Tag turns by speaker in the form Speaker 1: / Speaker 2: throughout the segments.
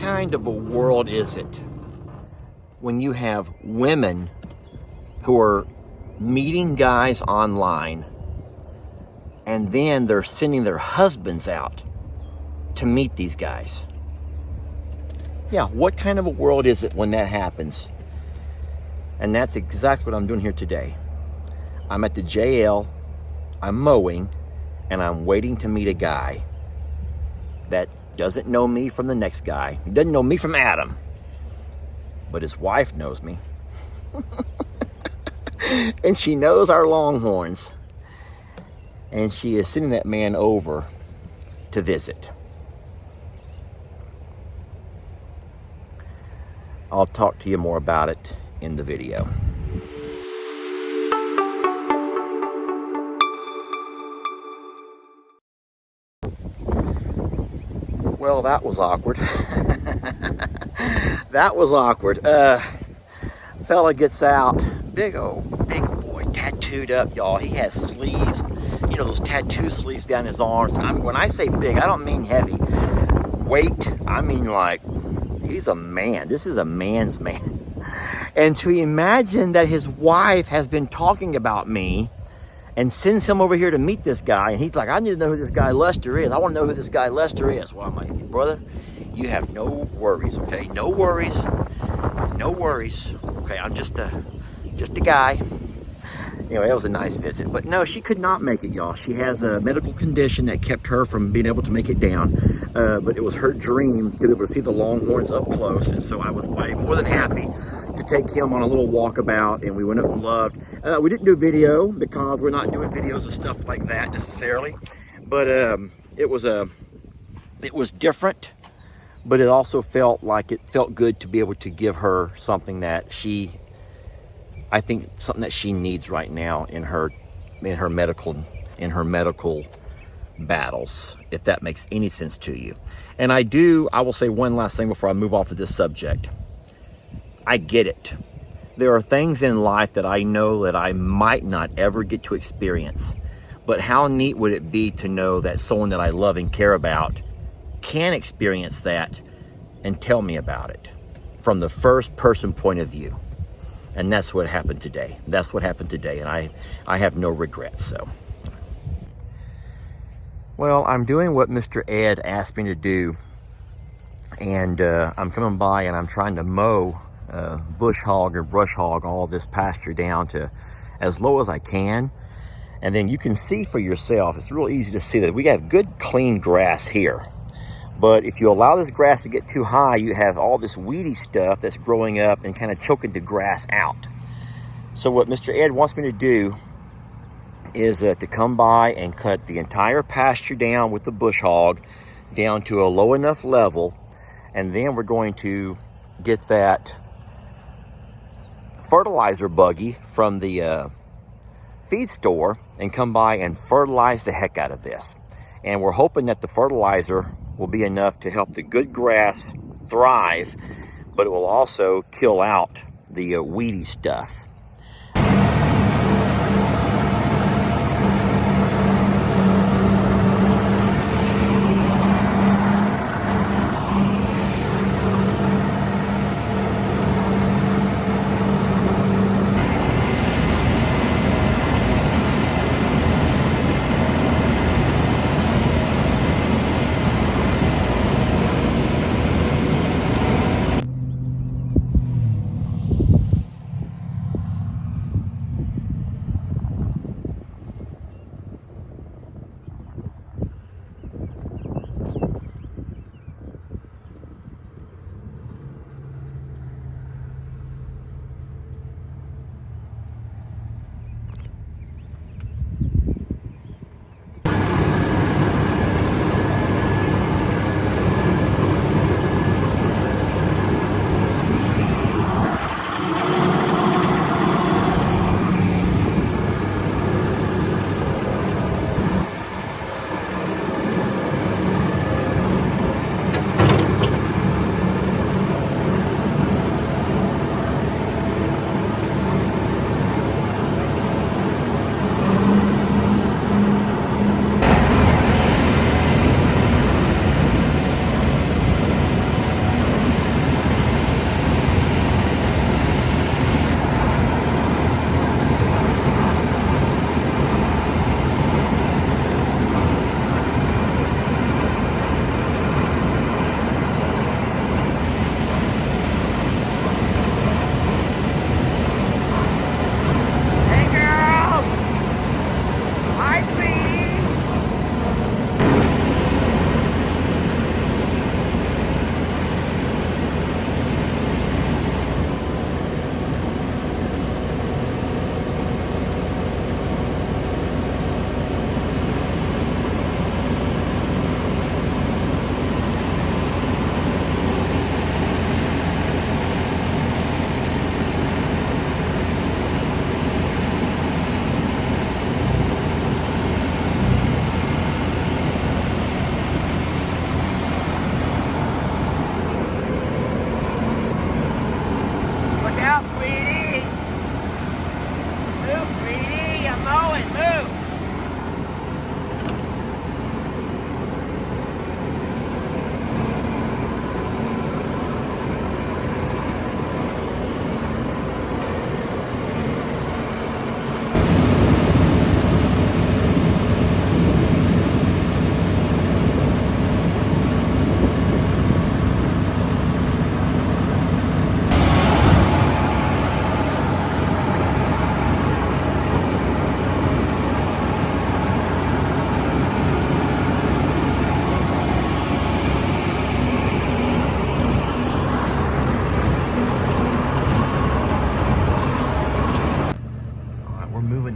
Speaker 1: kind of a world is it when you have women who are meeting guys online and then they're sending their husbands out to meet these guys? Yeah, what kind of a world is it when that happens? And that's exactly what I'm doing here today. I'm at the JL, I'm mowing, and I'm waiting to meet a guy that doesn't know me from the next guy. He doesn't know me from Adam, but his wife knows me. And she knows our Longhorns. And she is sending that man over to visit. I'll talk to you more about it in the video. Well, that was awkward. That was awkward. Fella gets out, big boy, tattooed up, y'all. He has sleeves, you know, those tattoo sleeves down his arms. When I say big, I don't mean heavy. Weight, I mean like, he's a man. This is a man's man. And to imagine that his wife has been talking about me and sends him over here to meet this guy, and he's like, I need to know who this guy Lester is. I want to know who this guy Lester is. Well, I'm like, brother, you have no worries, okay? No worries. No worries. Okay, I'm just a guy. Anyway, that was a nice visit. But no, she could not make it, y'all. She has a medical condition that kept her from being able to make it down. But it was her dream to be able to see the Longhorns up close. And so I was more than happy to take him on a little walkabout, and we went up and loved. We didn't do video because we're not doing videos of stuff like that necessarily. But it was different. But it also felt like it felt good to be able to give her something that I think something that she needs right now in her medical battles, if that makes any sense to you. And I will say one last thing before I move off of this subject. I get it. There are things in life that I know that I might not ever get to experience. But how neat would it be to know that someone that I love and care about can experience that and tell me about it from the first person point of view. And that's what happened today. That's what happened today, and I have no regrets. So, well, I'm doing what Mr. Ed asked me to do, and I'm coming by and I'm trying to mow bush hog or brush hog all this pasture down to as low as I can. And then you can see for yourself, it's real easy to see that we have good clean grass here. But if you allow this grass to get too high, you have all this weedy stuff that's growing up and kind of choking the grass out. So what Mr. Ed wants me to do is to come by and cut the entire pasture down with the bush hog down to a low enough level. And then we're going to get that fertilizer buggy from the feed store and come by and fertilize the heck out of this. And we're hoping that the fertilizer will be enough to help the good grass thrive, but it will also kill out the weedy stuff.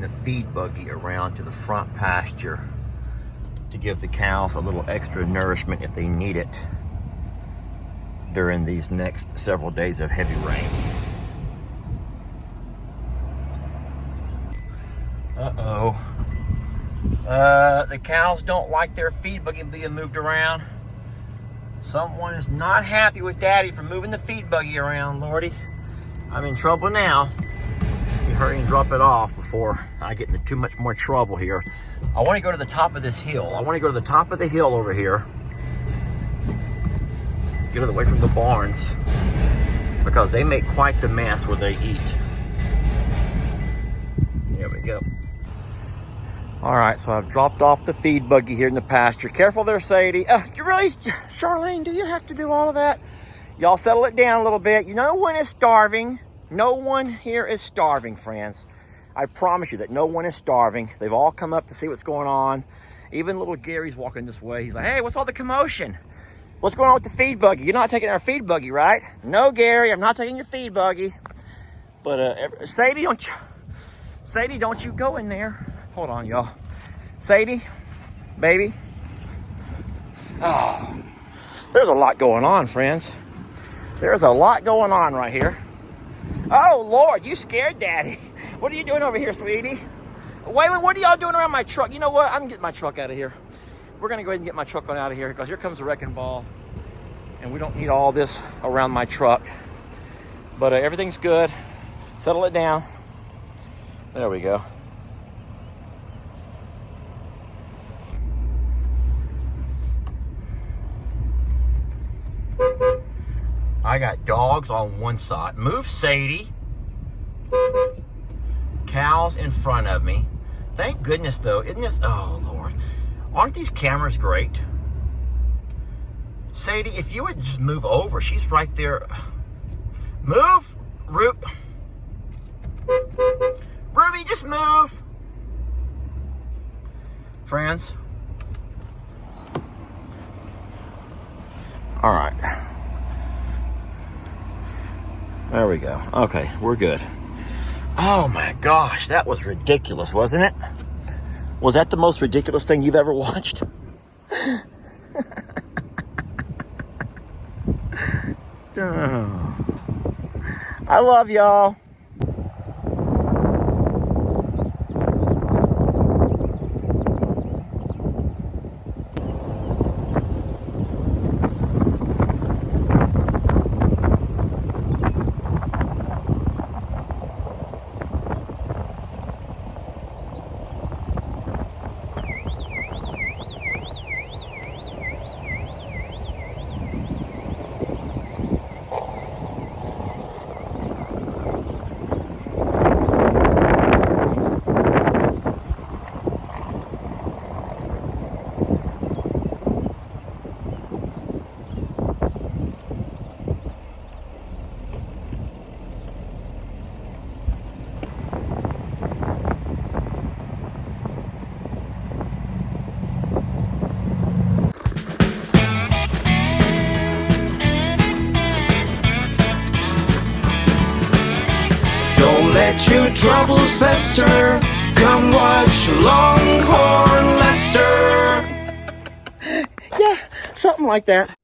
Speaker 1: the feed buggy around to the front pasture to give the cows a little extra nourishment if they need it during these next several days of heavy rain. Uh-oh. The cows don't like their feed buggy being moved around. Someone is not happy with Daddy for moving the feed buggy around, Lordy. I'm in trouble now. Let me hurry and drop it off before I get into too much more trouble here. I want to go to the top of this hill. I want to go to the top of the hill over here. Get it away from the barns, because they make quite the mess where they eat. There we go. All right, so I've dropped off the feed buggy here in the pasture. Careful there, Sadie. You really, Charlene, do you have to do all of that? Y'all settle it down a little bit. No one is starving. No one here is starving, friends. I promise you that no one is starving. They've all come up to see what's going on. Even little Gary's walking this way. He's like, hey, what's all the commotion? What's going on with the feed buggy? You're not taking our feed buggy, right? No, Gary, I'm not taking your feed buggy. But Sadie, don't you go in there. Hold on, y'all. Sadie, baby. Oh, there's a lot going on, friends. There's a lot going on right here. Oh, Lord, you scared Daddy. What are you doing over here, sweetie? Waylon, what are y'all doing around my truck? You know what? I'm getting my truck out of here. We're going to go ahead and get my truck on out of here, because here comes the wrecking ball. And we don't need all this around my truck. But everything's good. Settle it down. There we go. I got dogs on one side. Move, Sadie. Cows in front of me. Thank goodness, though. Isn't this... Oh, Lord. Aren't these cameras great? Sadie, if you would just move over. She's right there. Move. Ruby, just move. Friends. All right. There we go. Okay, we're good. Oh my gosh, that was ridiculous, wasn't it? Was that the most ridiculous thing you've ever watched? Oh. I love y'all.
Speaker 2: Let your troubles fester. Come watch Longhorn Lester.
Speaker 1: Yeah, something like that.